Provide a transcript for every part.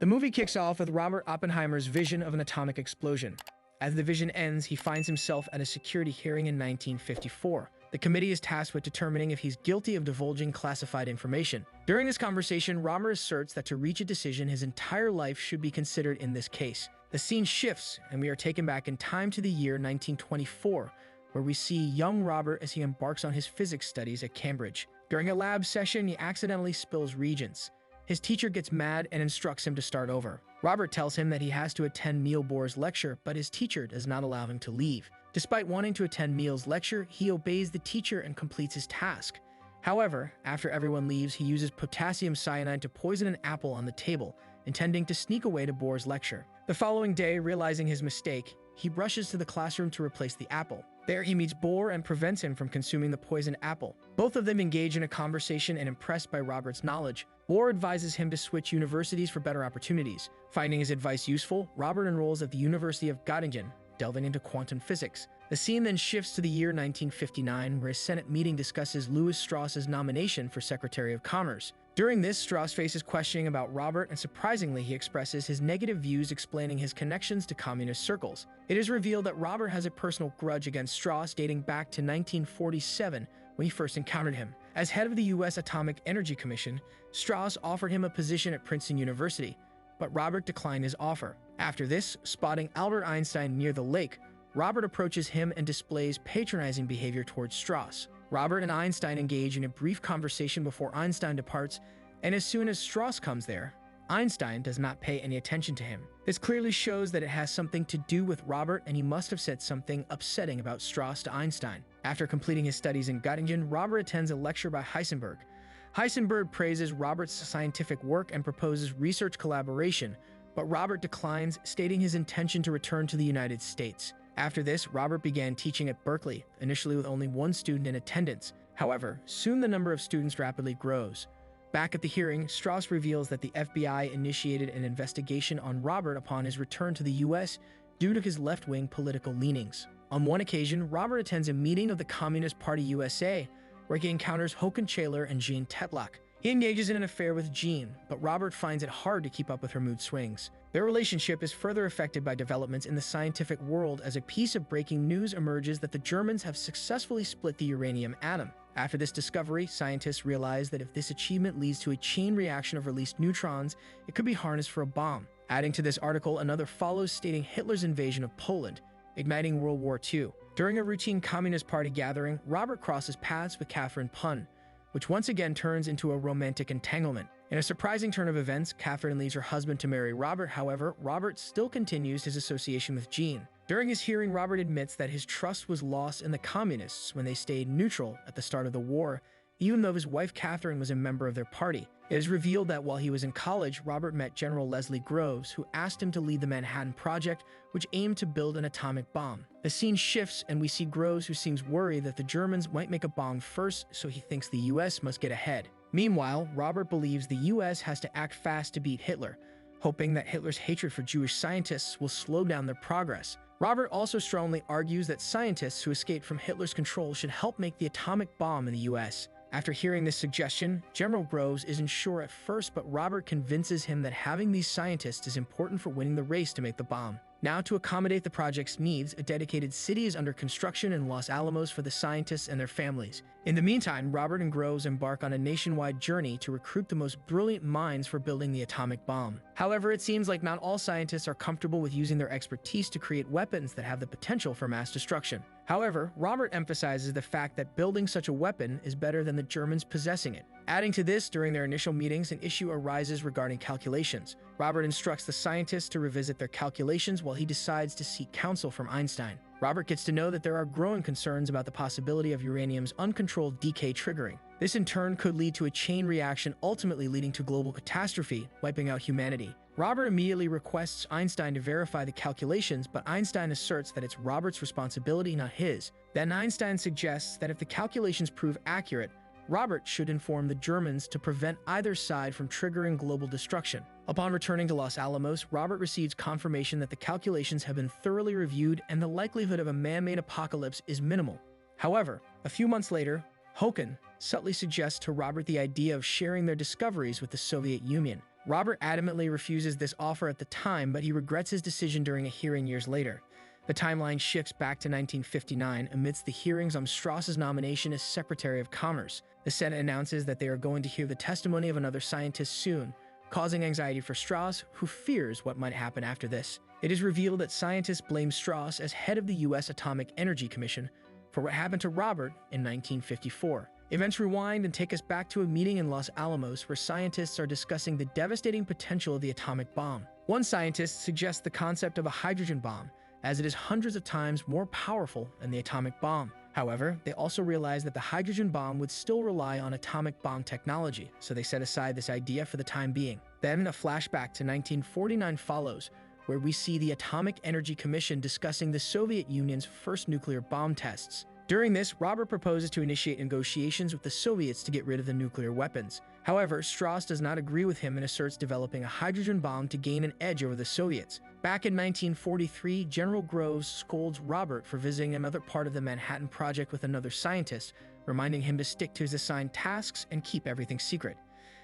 The movie kicks off with Robert Oppenheimer's vision of an atomic explosion. As the vision ends, he finds himself at a security hearing in 1954. The committee is tasked with determining if he's guilty of divulging classified information. During this conversation, Robert asserts that to reach a decision, his entire life should be considered in this case. The scene shifts, and we are taken back in time to the year 1924, where we see young Robert as he embarks on his physics studies at Cambridge. During a lab session, he accidentally spills reagents. His teacher gets mad and instructs him to start over. Robert tells him that he has to attend Niels Bohr's lecture, but his teacher does not allow him to leave. Despite wanting to attend Niels' lecture, he obeys the teacher and completes his task. However, after everyone leaves, he uses potassium cyanide to poison an apple on the table, intending to sneak away to Bohr's lecture. The following day, realizing his mistake, he rushes to the classroom to replace the apple. There, he meets Bohr and prevents him from consuming the poisoned apple. Both of them engage in a conversation, and impressed by Robert's knowledge, Bohr advises him to switch universities for better opportunities. Finding his advice useful, Robert enrolls at the University of Göttingen, delving into quantum physics. The scene then shifts to the year 1959, where a Senate meeting discusses Louis Strauss's nomination for Secretary of Commerce. During this, Strauss faces questioning about Robert, and surprisingly, he expresses his negative views, explaining his connections to communist circles. It is revealed that Robert has a personal grudge against Strauss dating back to 1947, when he first encountered him. As head of the U.S. Atomic Energy Commission, Strauss offered him a position at Princeton University, but Robert declined his offer. After this, spotting Albert Einstein near the lake, Robert approaches him and displays patronizing behavior towards Strauss. Robert and Einstein engage in a brief conversation before Einstein departs, and as soon as Strauss comes there, Einstein does not pay any attention to him. This clearly shows that it has something to do with Robert, and he must have said something upsetting about Strauss to Einstein. After completing his studies in Göttingen, Robert attends a lecture by Heisenberg. Heisenberg praises Robert's scientific work and proposes research collaboration, but Robert declines, stating his intention to return to the United States. After this, Robert began teaching at Berkeley, initially with only one student in attendance. However, soon the number of students rapidly grows. Back at the hearing, Strauss reveals that the FBI initiated an investigation on Robert upon his return to the U.S. due to his left-wing political leanings. On one occasion, Robert attends a meeting of the Communist Party USA, where he encounters Håkan Chayler and Jean Tetlock. He engages in an affair with Jean, but Robert finds it hard to keep up with her mood swings. Their relationship is further affected by developments in the scientific world, as a piece of breaking news emerges that the Germans have successfully split the uranium atom. After this discovery, scientists realize that if this achievement leads to a chain reaction of released neutrons, it could be harnessed for a bomb. Adding to this article, another follows stating Hitler's invasion of Poland, igniting World War II. During a routine Communist Party gathering, Robert crosses paths with Catherine Pun, which once again turns into a romantic entanglement. In a surprising turn of events, Catherine leaves her husband to marry Robert. However, Robert still continues his association with Jean. During his hearing, Robert admits that his trust was lost in the communists when they stayed neutral at the start of the war, even though his wife Catherine was a member of their party. It is revealed that while he was in college, Robert met General Leslie Groves, who asked him to lead the Manhattan Project, which aimed to build an atomic bomb. The scene shifts, and we see Groves, who seems worried that the Germans might make a bomb first, so he thinks the US must get ahead. Meanwhile, Robert believes the US has to act fast to beat Hitler, hoping that Hitler's hatred for Jewish scientists will slow down their progress. Robert also strongly argues that scientists who escaped from Hitler's control should help make the atomic bomb in the US. After hearing this suggestion, General Groves isn't sure at first, but Robert convinces him that having these scientists is important for winning the race to make the bomb. Now, to accommodate the project's needs, a dedicated city is under construction in Los Alamos for the scientists and their families. In the meantime, Robert and Groves embark on a nationwide journey to recruit the most brilliant minds for building the atomic bomb. However, it seems like not all scientists are comfortable with using their expertise to create weapons that have the potential for mass destruction. However, Robert emphasizes the fact that building such a weapon is better than the Germans possessing it. Adding to this, during their initial meetings, an issue arises regarding calculations. Robert instructs the scientists to revisit their calculations while he decides to seek counsel from Einstein. Robert gets to know that there are growing concerns about the possibility of uranium's uncontrolled decay triggering. This in turn could lead to a chain reaction, ultimately leading to global catastrophe, wiping out humanity. Robert immediately requests Einstein to verify the calculations, but Einstein asserts that it's Robert's responsibility, not his. Then Einstein suggests that if the calculations prove accurate, Robert should inform the Germans to prevent either side from triggering global destruction. Upon returning to Los Alamos, Robert receives confirmation that the calculations have been thoroughly reviewed and the likelihood of a man-made apocalypse is minimal. However, a few months later, Håkan subtly suggests to Robert the idea of sharing their discoveries with the Soviet Union. Robert adamantly refuses this offer at the time, but he regrets his decision during a hearing years later. The timeline shifts back to 1959 amidst the hearings on Strauss's nomination as Secretary of Commerce. The Senate announces that they are going to hear the testimony of another scientist soon, causing anxiety for Strauss, who fears what might happen after this. It is revealed that scientists blame Strauss as head of the U.S. Atomic Energy Commission for what happened to Robert in 1954. Events rewind and take us back to a meeting in Los Alamos where scientists are discussing the devastating potential of the atomic bomb. One scientist suggests the concept of a hydrogen bomb, as it is hundreds of times more powerful than the atomic bomb. However, they also realize that the hydrogen bomb would still rely on atomic bomb technology, so they set aside this idea for the time being. Then a flashback to 1949 follows, where we see the Atomic Energy Commission discussing the Soviet Union's first nuclear bomb tests. During this, Robert proposes to initiate negotiations with the Soviets to get rid of the nuclear weapons. However, Strauss does not agree with him and asserts developing a hydrogen bomb to gain an edge over the Soviets. Back in 1943, General Groves scolds Robert for visiting another part of the Manhattan Project with another scientist, reminding him to stick to his assigned tasks and keep everything secret.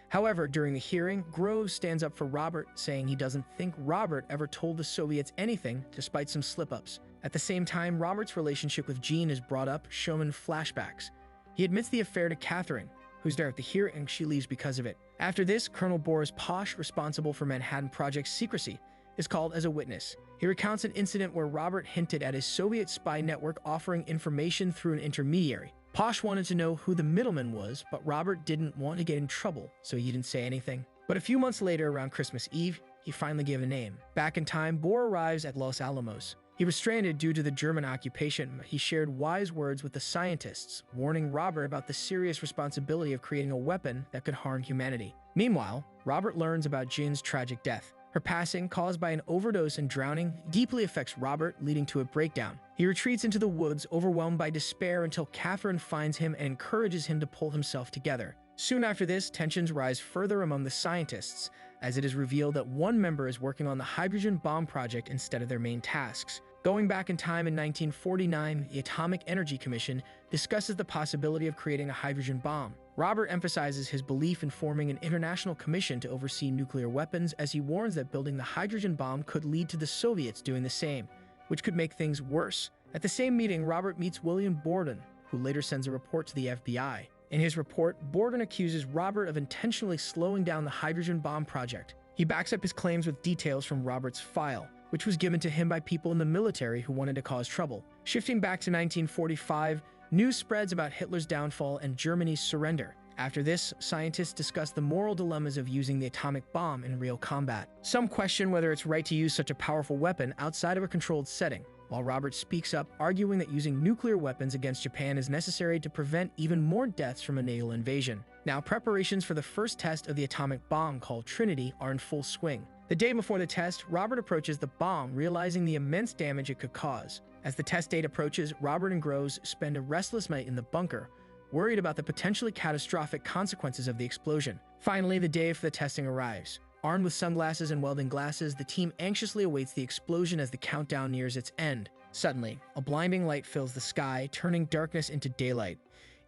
However, during the hearing, Groves stands up for Robert, saying he doesn't think Robert ever told the Soviets anything, despite some slip-ups. At the same time, Robert's relationship with Jean is brought up, shown in flashbacks. He admits the affair to Catherine, who's there at the hearing. She leaves because of it. After this, Colonel Boris Posh, responsible for Manhattan Project's secrecy, is called as a witness. He recounts an incident where Robert hinted at his Soviet spy network offering information through an intermediary. Posh wanted to know who the middleman was, but Robert didn't want to get in trouble, so he didn't say anything. But a few months later, around Christmas Eve, he finally gave a name. Back in time, Bohr arrives at Los Alamos. He was stranded due to the German occupation, but he shared wise words with the scientists, warning Robert about the serious responsibility of creating a weapon that could harm humanity. Meanwhile, Robert learns about Jean's tragic death. Her passing, caused by an overdose and drowning, deeply affects Robert, leading to a breakdown. He retreats into the woods, overwhelmed by despair, until Catherine finds him and encourages him to pull himself together. Soon after this, tensions rise further among the scientists, as it is revealed that one member is working on the hydrogen bomb project instead of their main tasks. Going back in time in 1949, the Atomic Energy Commission discusses the possibility of creating a hydrogen bomb. Robert emphasizes his belief in forming an international commission to oversee nuclear weapons, as he warns that building the hydrogen bomb could lead to the Soviets doing the same, which could make things worse. At the same meeting, Robert meets William Borden, who later sends a report to the FBI. In his report, Borden accuses Robert of intentionally slowing down the hydrogen bomb project. He backs up his claims with details from Robert's file, which was given to him by people in the military who wanted to cause trouble. Shifting back to 1945, news spreads about Hitler's downfall and Germany's surrender. After this, scientists discuss the moral dilemmas of using the atomic bomb in real combat. Some question whether it's right to use such a powerful weapon outside of a controlled setting, while Robert speaks up, arguing that using nuclear weapons against Japan is necessary to prevent even more deaths from a naval invasion. Now, preparations for the first test of the atomic bomb, called Trinity, are in full swing. The day before the test, Robert approaches the bomb, realizing the immense damage it could cause. As the test date approaches, Robert and Groves spend a restless night in the bunker, worried about the potentially catastrophic consequences of the explosion. Finally, the day for the testing arrives. Armed with sunglasses and welding glasses, the team anxiously awaits the explosion as the countdown nears its end. Suddenly, a blinding light fills the sky, turning darkness into daylight.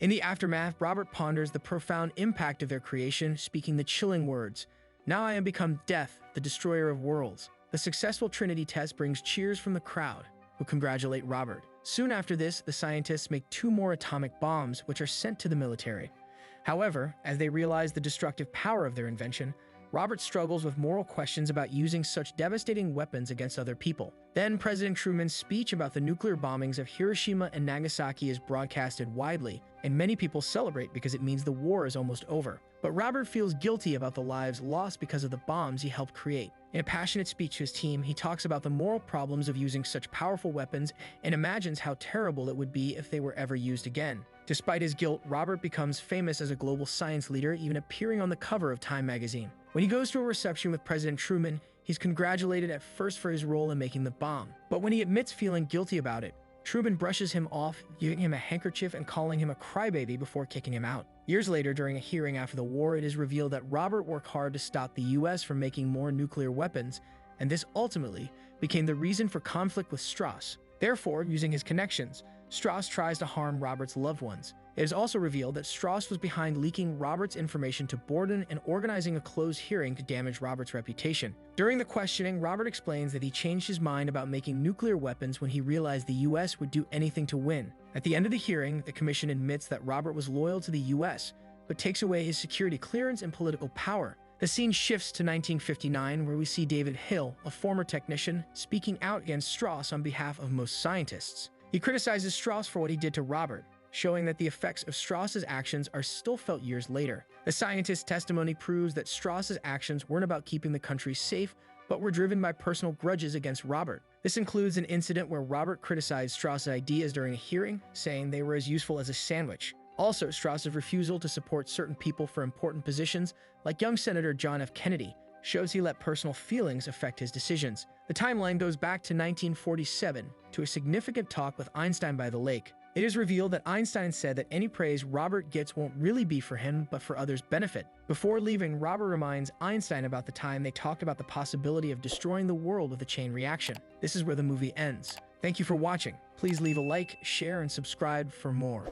In the aftermath, Robert ponders the profound impact of their creation, speaking the chilling words, "Now I am become death, the destroyer of worlds." The successful Trinity test brings cheers from the crowd, who congratulate Robert. Soon after this, the scientists make 2 more atomic bombs, which are sent to the military. However, as they realize the destructive power of their invention, Robert struggles with moral questions about using such devastating weapons against other people. Then President Truman's speech about the nuclear bombings of Hiroshima and Nagasaki is broadcasted widely, and many people celebrate because it means the war is almost over. But Robert feels guilty about the lives lost because of the bombs he helped create. In a passionate speech to his team, he talks about the moral problems of using such powerful weapons and imagines how terrible it would be if they were ever used again. Despite his guilt, Robert becomes famous as a global science leader, even appearing on the cover of Time magazine. When he goes to a reception with President Truman, he's congratulated at first for his role in making the bomb. But when he admits feeling guilty about it, Truman brushes him off, giving him a handkerchief and calling him a crybaby before kicking him out. Years later, during a hearing after the war, it is revealed that Robert worked hard to stop the US from making more nuclear weapons, and this ultimately became the reason for conflict with Strauss. Therefore, using his connections, Strauss tries to harm Robert's loved ones. It is also revealed that Strauss was behind leaking Robert's information to Borden and organizing a closed hearing to damage Robert's reputation. During the questioning, Robert explains that he changed his mind about making nuclear weapons when he realized the US would do anything to win. At the end of the hearing, the commission admits that Robert was loyal to the US, but takes away his security clearance and political power. The scene shifts to 1959, where we see David Hill, a former technician, speaking out against Strauss on behalf of most scientists. He criticizes Strauss for what he did to Robert, showing that the effects of Strauss's actions are still felt years later. The scientist's testimony proves that Strauss's actions weren't about keeping the country safe, but were driven by personal grudges against Robert. This includes an incident where Robert criticized Strauss's ideas during a hearing, saying they were as useful as a sandwich. Also, Strauss's refusal to support certain people for important positions, like young Senator John F. Kennedy, shows he let personal feelings affect his decisions. The timeline goes back to 1947, to a significant talk with Einstein by the lake. It is revealed that Einstein said that any praise Robert gets won't really be for him, but for others' benefit. Before leaving, Robert reminds Einstein about the time they talked about the possibility of destroying the world with a chain reaction. This is where the movie ends. Thank you for watching. Please leave a like, share, and subscribe for more.